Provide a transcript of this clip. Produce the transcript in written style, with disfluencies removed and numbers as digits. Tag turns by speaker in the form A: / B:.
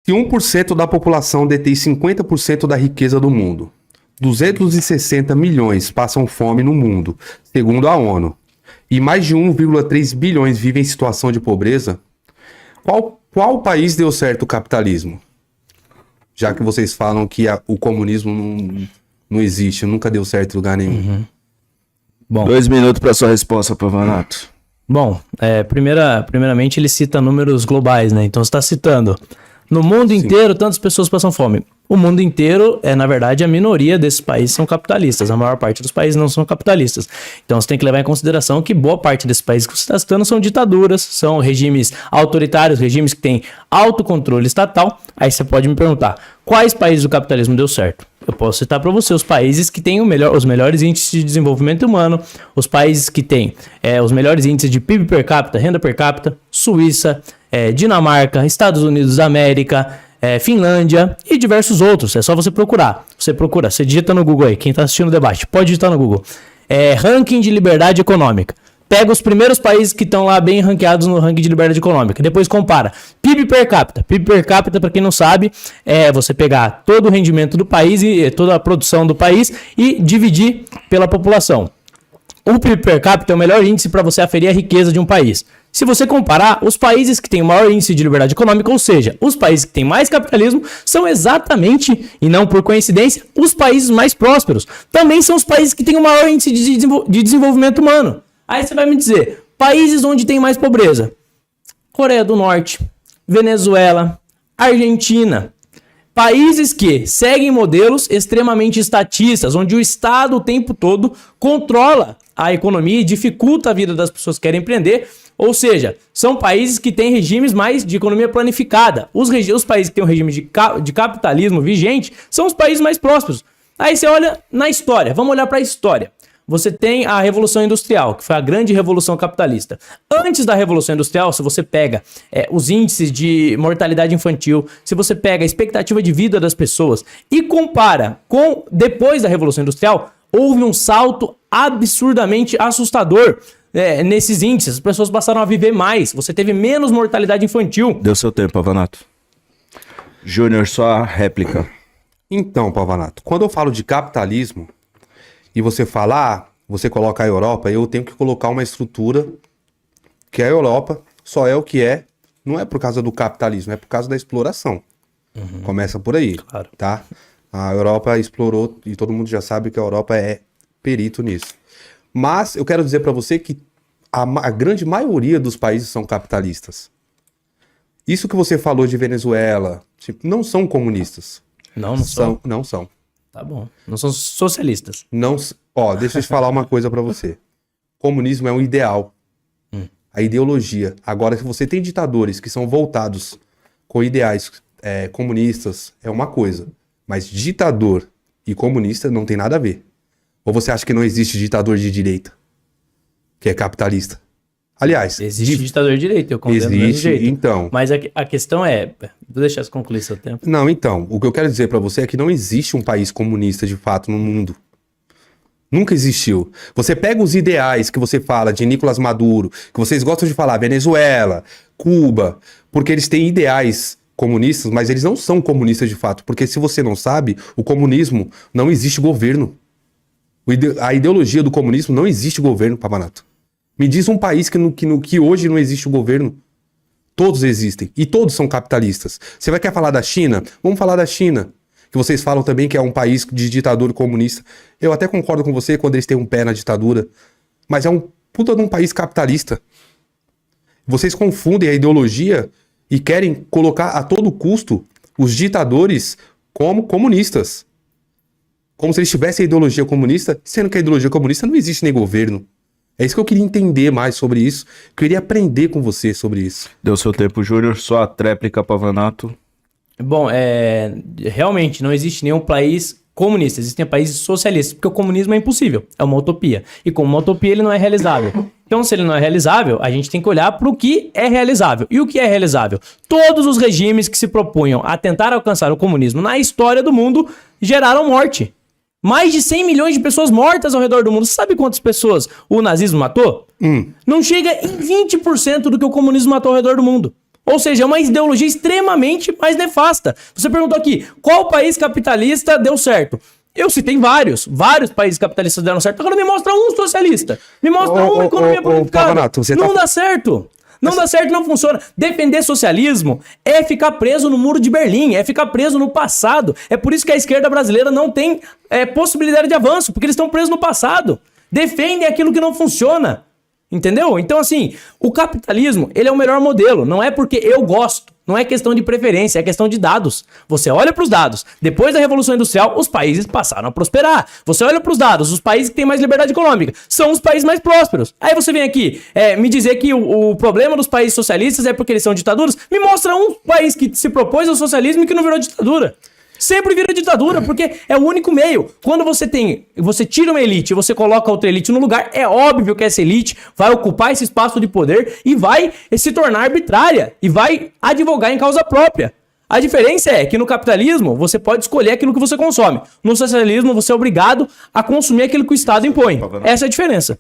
A: Se 1% da população detém 50% da riqueza do mundo, 260 milhões passam fome no mundo, segundo a ONU, e mais de 1,3 bilhões vivem em situação de pobreza, qual país deu certo o capitalismo? Já que vocês falam que o comunismo não existe, nunca deu certo em lugar nenhum.
B: Uhum. Bom,
C: 2 minutos para sua resposta, Pavanato.
B: Bom, primeiramente ele cita números globais, né? Então você está citando, no mundo inteiro tantas pessoas passam fome. O mundo inteiro, na verdade, a minoria desses países são capitalistas. A maior parte dos países não são capitalistas. Então você tem que levar em consideração que boa parte desses países que você está citando são ditaduras, são regimes autoritários, regimes que têm autocontrole estatal. Aí você pode me perguntar, quais países do capitalismo deu certo? Eu posso citar para você os países que têm os melhores índices de desenvolvimento humano, os países que têm os melhores índices de PIB per capita, renda per capita, Suíça, Dinamarca, Estados Unidos da América, Finlândia e diversos outros. É só você procurar. Você digita no Google aí, quem está assistindo o debate, pode digitar no Google. Ranking de liberdade econômica. Pega os primeiros países que estão lá bem ranqueados no ranking de liberdade econômica. Depois compara. PIB per capita. PIB per capita, para quem não sabe, é você pegar todo o rendimento do país e toda a produção do país e dividir pela população. O PIB per capita é o melhor índice para você aferir a riqueza de um país. Se você comparar, os países que têm o maior índice de liberdade econômica, ou seja, os países que têm mais capitalismo, são exatamente, e não por coincidência, os países mais prósperos. Também são os países que têm o maior índice de desenvolvimento humano. Aí você vai me dizer, países onde tem mais pobreza. Coreia do Norte, Venezuela, Argentina. Países que seguem modelos extremamente estatistas, onde o Estado o tempo todo controla a economia e dificulta a vida das pessoas que querem empreender. Ou seja, são países que têm regimes mais de economia planificada. Os países que têm um regime de capitalismo vigente são os países mais prósperos. Aí você olha na história, vamos olhar para a história. Você tem a Revolução Industrial, que foi a grande revolução capitalista. Antes da Revolução Industrial, se você pega os índices de mortalidade infantil, se você pega a expectativa de vida das pessoas e compara com depois da Revolução Industrial, houve um salto absurdamente assustador nesses índices. As pessoas passaram a viver mais, você teve menos mortalidade infantil.
C: Deu seu tempo, Pavanato. Júnior, sua réplica.
A: Então, Pavanato, quando eu falo de capitalismo, e você fala, você coloca a Europa, eu tenho que colocar uma estrutura que a Europa só é o que é, não é por causa do capitalismo, é por causa da exploração. Uhum. Começa por aí, claro. Tá? A Europa explorou, e todo mundo já sabe que a Europa é perito nisso. Mas eu quero dizer para você que a grande maioria dos países são capitalistas. Isso que você falou de Venezuela, não são comunistas.
B: Não são.
A: Não são.
B: Tá bom. Não são socialistas.
A: Não, deixa eu te falar uma coisa pra você. Comunismo é um ideal. A ideologia. Agora, se você tem ditadores que são voltados com ideais comunistas, é uma coisa. Mas ditador e comunista não tem nada a ver. Ou você acha que não existe ditador de direita? Que é capitalista? Aliás...
B: Existe ditador de direita, eu condeno do mesmo jeito.
A: Então...
B: Mas a questão é... Vou deixar você concluir seu tempo.
A: Não, então, o que eu quero dizer pra você é que não existe um país comunista de fato no mundo. Nunca existiu. Você pega os ideais que você fala de Nicolás Maduro, que vocês gostam de falar, Venezuela, Cuba, porque eles têm ideais comunistas, mas eles não são comunistas de fato. Porque se você não sabe, o comunismo não existe governo. A ideologia do comunismo não existe governo, Pavanato. Me diz um país que hoje não existe o governo. Todos existem. E todos são capitalistas. Você quer falar da China? Vamos falar da China. Que vocês falam também que é um país de ditadura comunista. Eu até concordo com você quando eles têm um pé na ditadura. Mas é um puta de um país capitalista. Vocês confundem a ideologia e querem colocar a todo custo os ditadores como comunistas. Como se eles tivessem a ideologia comunista, sendo que a ideologia comunista não existe nem governo. É isso que eu queria entender mais sobre isso. Eu queria aprender com você sobre isso.
C: Deu seu tempo, Júnior. Só a tréplica, Pavanato.
B: Bom, realmente não existe nenhum país comunista. Existem países socialistas, porque o comunismo é impossível. É uma utopia. E como uma utopia, ele não é realizável. Então, se ele não é realizável, a gente tem que olhar para o que é realizável. E o que é realizável? Todos os regimes que se propunham a tentar alcançar o comunismo na história do mundo geraram morte. Mais de 100 milhões de pessoas mortas ao redor do mundo. Você sabe quantas pessoas o nazismo matou? Não chega em 20% do que o comunismo matou ao redor do mundo. Ou seja, é uma ideologia extremamente mais nefasta. Você perguntou aqui, qual país capitalista deu certo? Eu citei vários países capitalistas deram certo. Agora me mostra um socialista. Me mostra uma economia planificada.
A: Pavanato, você
B: não dá certo. Não dá certo, não funciona. Defender socialismo é ficar preso no muro de Berlim, é ficar preso no passado. É por isso que a esquerda brasileira não tem possibilidade de avanço, porque eles estão presos no passado. Defendem aquilo que não funciona. Entendeu? Então, assim, o capitalismo, ele é o melhor modelo. Não é porque eu gosto. Não é questão de preferência, é questão de dados. Você olha para os dados. Depois da Revolução Industrial, os países passaram a prosperar. Você olha para os dados. Os países que têm mais liberdade econômica são os países mais prósperos. Aí você vem aqui me dizer que o problema dos países socialistas é porque eles são ditaduras. Me mostra um país que se propôs ao socialismo e que não virou ditadura. Sempre vira ditadura, porque é o único meio. Quando você tira uma elite e você coloca outra elite no lugar, é óbvio que essa elite vai ocupar esse espaço de poder e vai se tornar arbitrária e vai advogar em causa própria. A diferença é que no capitalismo você pode escolher aquilo que você consome. No socialismo você é obrigado a consumir aquilo que o Estado impõe. Essa é a diferença.